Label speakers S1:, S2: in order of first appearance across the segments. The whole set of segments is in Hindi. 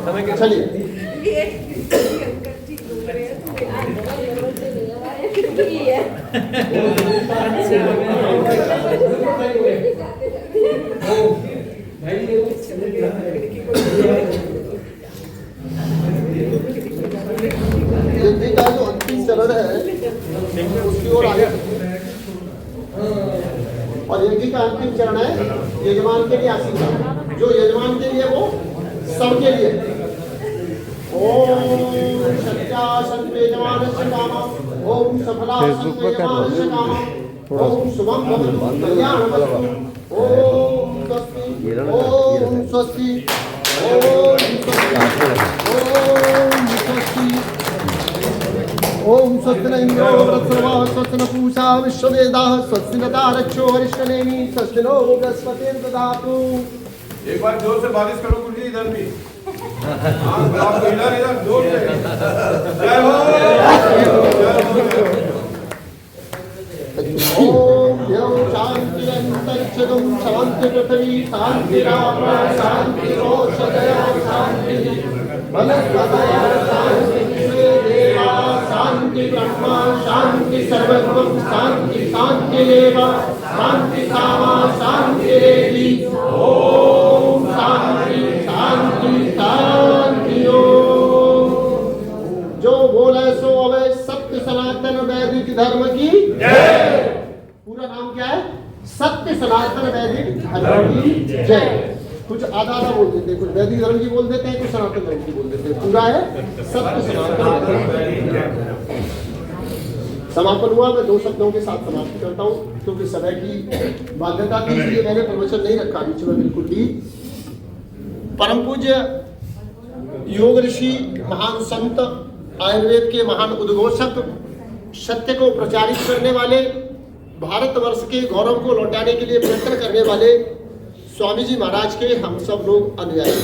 S1: चलिए यज्ञ का जो अंतिम चरण है उसकी ओर आगे, और यज्ञ का अंतिम चरण है यजमान के लिए आशीर्वाद। जो यजमान के लिए वो सबके लिए। ओम सत्या संवेदमानस्य कामः, ओम सफला संवेदमानस्य कामः, ओम शुभम भवतु कल्याणमस्तु, ओम स्वस्ति, ओम स्वस्ति, ओम स्वस्ति, ओम स्वस्ति न इंद्रो वृत्रवा, स्वस्ति न पूषा विश्ववेदाः, स्वस्ति न तारक्षो हरिष्ठनेमि, स्वस्ति नो बृहस्पतिर्दधातु।
S2: एक बार जोर से बारिश करो कुछ इधर भी। आप इधर जोर से जय हो।
S1: ओम देव शांति अंतरिक्षं शांति पृथ्वी शांति राम शांति रोषधय शांति वनस्पतय शांति देवा शांति ब्रह्मा शांति सर्वभूत शांति शांतिरेव शांति सामा शांतिरेधि। ओम शांति शांति शांति। जो बोले सो अवे सत्य सनातन वैदिक धर्म की जय। पूरा नाम क्या है? सत्य सनातन वैदिक धर्म की जय। कुछ आधा आधा बोल देते हैं, कुछ वैदिक धर्म की बोल देते हैं, कुछ सनातन धर्म की बोल देते हैं। पूरा है सत्य सनातन। समापन हुआ। मैं दो शब्दों के साथ समाप्त करता हूँ क्योंकि समय की बाध्यता थी, इसलिए मैंने प्रवचन नहीं रखा बीच में बिल्कुल भी। परम पूज्य योग ऋषि, महान संत, आयुर्वेद के महान उद्घोषक, सत्य को प्रचारित करने वाले, भारतवर्ष के गौरव को लौटाने के लिए प्रयत्न करने वाले स्वामी जी महाराज के हम सब लोग अनुयायी।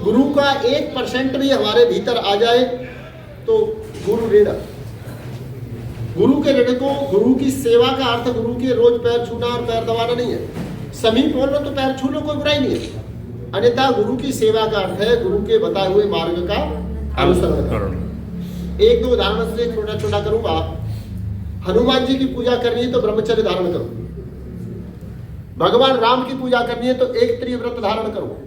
S1: गुरु का 1% भी हमारे भीतर आ जाए तो गुरु ऋण। गुरु के ऋण को, गुरु की सेवा का अर्थ गुरु के रोज पैर छूना और पैर दबाना नहीं है। समीप हो लो तो पैर छू लो, कोई बुराई नहीं है। अन्यथा गुरु की सेवा का अर्थ है गुरु के बताए हुए मार्ग का अनुसरण करना। एक दो उदाहरण से छोटा छोटा करूंगा। हनुमान जी की पूजा करनी है तो ब्रह्मचर्य धारण करो। भगवान राम की पूजा करनी है तो एक त्रिव्रत धारण करो।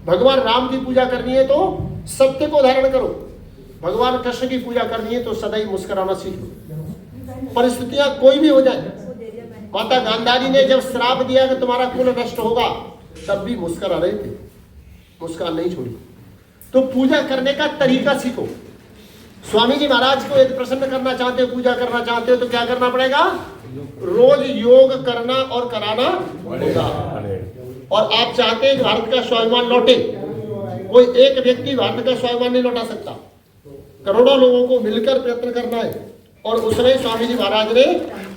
S1: भगवान राम की पूजा करनी है तो सत्य को धारण करो। भगवान कृष्ण की पूजा करनी है तो सदैव मुस्कुराना सीखो। परिस्थितियां कोई भी हो जाए। माता गांधारी ने जब श्राप दिया कि तुम्हारा कुल नष्ट होगा, तब भी मुस्कुरा रहे थे, मुस्कान नहीं छोड़ी। तो पूजा करने का तरीका सीखो। स्वामी जी महाराज को यदि प्रसन्न करना चाहते हो, पूजा करना चाहते हो तो क्या करना पड़ेगा? रोज योग करना और कराना होगा। और आप चाहते हैं कि भारत का स्वाभिमान लौटे, कोई एक व्यक्ति भारत का स्वाभिमान नहीं लौटा सकता। करोड़ों लोगों को मिलकर प्रयत्न करना है। और उसमें स्वामी जी महाराज ने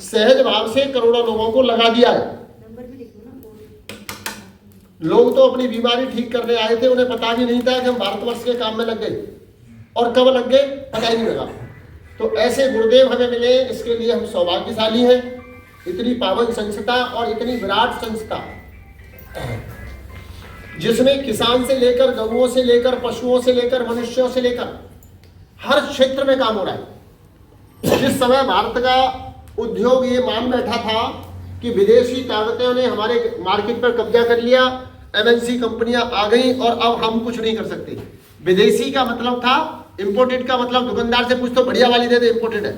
S1: सहज भाव से करोड़ों लोगों को लगा दिया है। लोग तो अपनी बीमारी ठीक करने आए थे, उन्हें पता भी नहीं था कि हम भारतवर्ष के काम में लग गए, और कब लग गए पता ही नहीं लगा। तो ऐसे गुरुदेव हमें मिले, इसके लिए हम सौभाग्यशाली हैं। इतनी पावन संस्था और इतनी विराट संस्था जिसमें किसान से लेकर, गऊओं से लेकर, पशुओं से लेकर, मनुष्यों से लेकर हर क्षेत्र में काम हो रहा है। जिस समय भारत का उद्योग ये मान बैठा था कि विदेशी ताकतों ने हमारे मार्केट पर कब्जा कर लिया, एमएनसी कंपनियां आ गई और अब हम कुछ नहीं कर सकते। विदेशी का मतलब था, इंपोर्टेड का मतलब दुकानदार से पूछतो बढ़िया वाली दे दे, इंपोर्टेड है।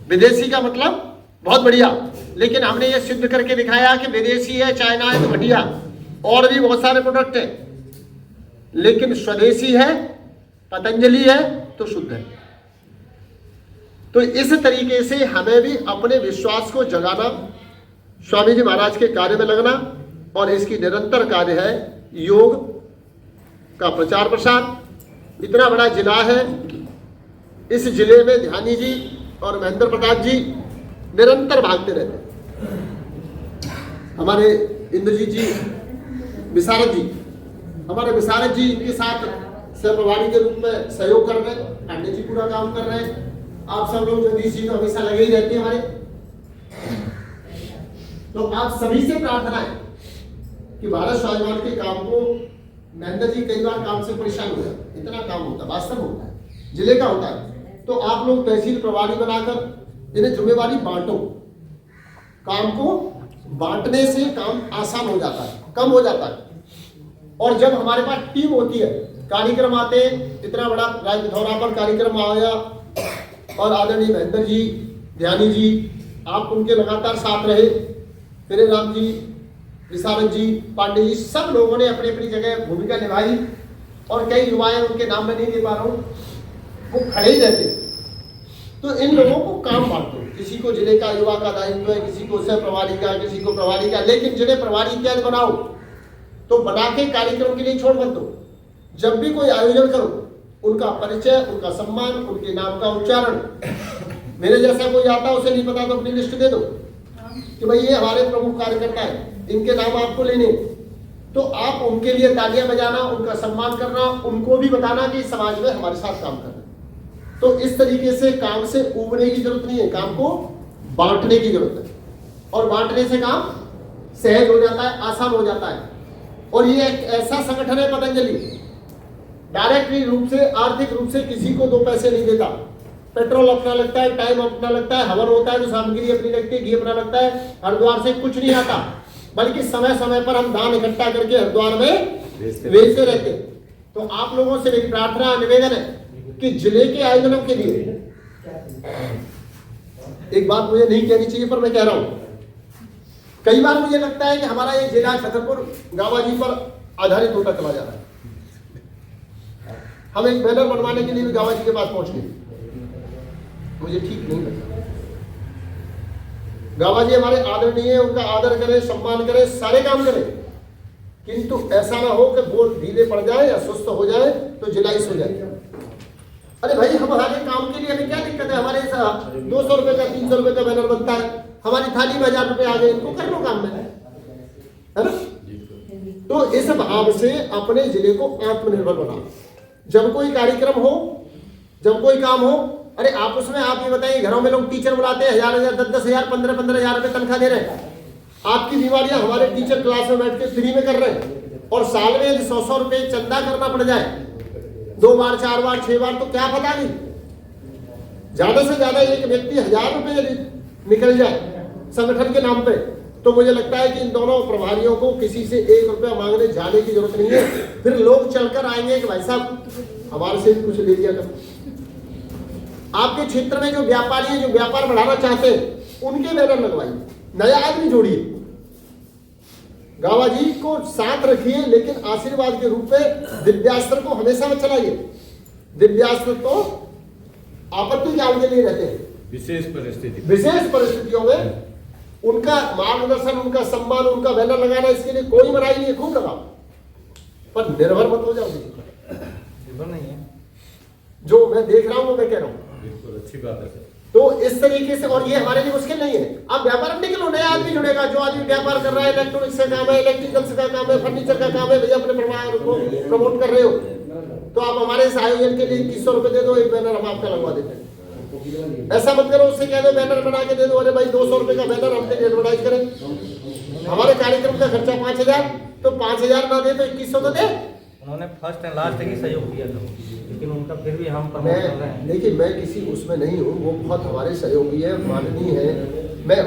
S1: विदेशी का मतलब बहुत बढ़िया। लेकिन हमने ये सिद्ध करके दिखाया कि विदेशी है, चाइना है तो घटिया, और भी बहुत सारे प्रोडक्ट है। लेकिन स्वदेशी है, पतंजलि है तो शुद्ध है। तो इस तरीके से हमें भी अपने विश्वास को जगाना, स्वामी जी महाराज के कार्य में लगना, और इसकी निरंतर कार्य है योग का प्रचार प्रसार। इतना बड़ा जिला है, इस जिले में ध्यानी जी और महेंद्र प्रताप जी निरंतर भागते रहते हैं। हमारे इंद्रजीत जी, विशारद जी, हमारे विशारद जी इनके साथ सहप्रभारी के रूप में सहयोग कर रहे हैं। पांडे जी पूरा काम कर रहे हैं। आप सब लोग जगदीश जी तो हमेशा लगे ही रहते हैं हमारे। तो आप सभी से प्रार्थना है कि भारत स्वाभिमान के काम को महेंद्र जी कई बार काम से परेशान हो जाते, इतना काम होता है, वास्तव में होता है, जिले का होता है। तो आप लोग तहसील प्रभारी बनाकर इन्हें जिम्मेवारी बांटो। काम को बांटने से काम आसान हो जाता है, कम हो जाता है। और जब हमारे पास टीम होती है, कार्यक्रम आते हैं, इतना बड़ा राजधौरा पर कार्यक्रम आया और आदरणीय महेंद्र जी, ध्यानी जी, आप उनके लगातार साथ रहे, फिर राम जी, विशारद जी, पांडे जी, सब लोगों ने अपनी अपनी जगह भूमिका निभाई। और कई युवाएं, उनके नाम में नहीं दे पा रहा हूँ, वो खड़े ही रहते। तो इन लोगों को काम बांटो, किसी को जिले का युवा का दायित्व है, किसी को सह प्रभारी का, किसी को प्रभारी का, लेकिन जिन्हें प्रभारी इत्यादि बनाओ तो बना के कार्यक्रम के लिए छोड़ मत दो। जब भी कोई आयोजन करो, उनका परिचय, उनका सम्मान, उनके नाम का उच्चारण। मेरे जैसा कोई आता उसे नहीं पता तो अपनी लिस्ट दे दो कि भाई ये हमारे प्रमुख कार्यकर्ता है, इनके नाम आपको लेने। तो आप उनके लिए तालियां बजाना, उनका सम्मान करना, उनको भी बताना कि समाज में हमारे साथ काम करना। तो इस तरीके से काम से उबरने की जरूरत नहीं है, काम को बांटने की जरूरत है। और बांटने से काम सहज हो जाता है, आसान हो जाता है। और ये एक ऐसा संगठन है पतंजलि, डायरेक्टली रूप से, आर्थिक रूप से किसी को 2 पैसे नहीं देता। पेट्रोल अपना लगता है, टाइम अपना लगता है, हवन होता है तो सामग्री अपनी लगती है, घी अपना लगता है। हरिद्वार से कुछ नहीं आता, बल्कि समय समय पर हम दान इकट्ठा करके हरिद्वार में भेजते रहते हैं। तो आप लोगों से मेरी प्रार्थना, निवेदन है कि जिले के आयोजनों के लिए एक बात मुझे नहीं कहनी चाहिए पर मैं कह रहा हूं, कई बार मुझे लगता है कि हमारा ये जिला छतरपुर गावाजी पर आधारित होता चला जा रहा है। हम एक बैनर बनवाने के लिए भी गावाजी के पास पहुंच गए, मुझे ठीक नहीं लगता। गावाजी हमारे आदरणीय है, उनका आदर करें, सम्मान करें, सारे काम करें, किंतु ऐसा ना हो कि बोल ढीले पड़ जाए या सुस्त हो जाए तो जिलाइस हो जाए। अरे भाई, हमारे काम के लिए हमें क्या दिक्कत है? हमारे 200 रुपए का, 300 रुपए का बैनर बनता है, हमारी थाली में 1000 रुपए आ गए, इनको कर लो काम में, है ना? तो इस भाव से अपने जिले को आत्मनिर्भर बनाओ। जब कोई कार्यक्रम हो, जब कोई काम हो, अरे आप उसमें आप ये बताइए, घरों में लोग टीचर बुलाते हैं, 1000 10 10 15 हजार रुपए तनख्वाह दे रहे हैं। आपकी बीमारियां हमारे टीचर क्लास में बैठ के फ्री में कर रहे हैं। और साल में 100 रुपए चंदा करना पड़ जाए, 2 बार, 4 बार, 6 बार, तो क्या पता नहीं, ज्यादा से ज्यादा एक व्यक्ति 1000 रुपए यदि निकल जाए संगठन के नाम पे, तो मुझे लगता है कि इन दोनों प्रभारियों को किसी से 1 रुपया मांगने जाने की जरूरत नहीं है। फिर लोग चलकर आएंगे कि भाई साहब हमारे से भी कुछ ले लिया कर। आपके क्षेत्र में जो व्यापारी हैं, जो व्यापार बढ़ाना चाहते हैं, उनके बैनर लगवाइए, नया आदमी जोड़िए, गावाजी को साथ रखिए, लेकिन आशीर्वाद के रूप में दिव्यास्त्र को हमेशा मत चलाइए। दिव्यास्त्र तो आपत्ति काल के लिए रहते हैं, विशेष परिस्थितियों में उनका मार्गदर्शन, उनका सम्मान, उनका बैनर लगाना, इसके लिए कोई मनाही नहीं है, खूब लगाओ, पर निर्भर मत हो जाओ। निर्भर नहीं है, जो मैं देख रहा हूं वो मैं कह रहा हूं, बिल्कुल अच्छी बात है सर। तो इस तरीके से, और ये हमारे लिए मुश्किल नहीं है। आप व्यापार में निकलो, नया आदमी जुड़ेगा, जो आदमी व्यापार कर रहा है, इलेक्ट्रॉनिक्स का काम है, इलेक्ट्रिकल्स का काम है, फर्नीचर का काम है, भैया अपने परिवार को प्रमोट कर रहे हो, तो आप हमारे इस आयोजन के लिए 2100 रुपए दे दो, एक बैनर हम आपका लगवा देते हैं। ऐसा मत करो, उससे कह दो बैनर बना के दे दो, अरे भाई 200 रुपए का बैनर हम एडवर्टाइज करें, हमारे कार्यक्रम का खर्चा 5000, तो 5000 ना दे तो 2100 तो दे।
S3: उन्होंने फर्स्ट एंड लास्ट ही सहयोग किया था, लेकिन उनका फिर भी हम प्रमोट कर रहे हैं।
S1: देखिए, मैं किसी उसमें नहीं हूँ, वो बहुत हमारे सहयोगी है, माननीय है, मैं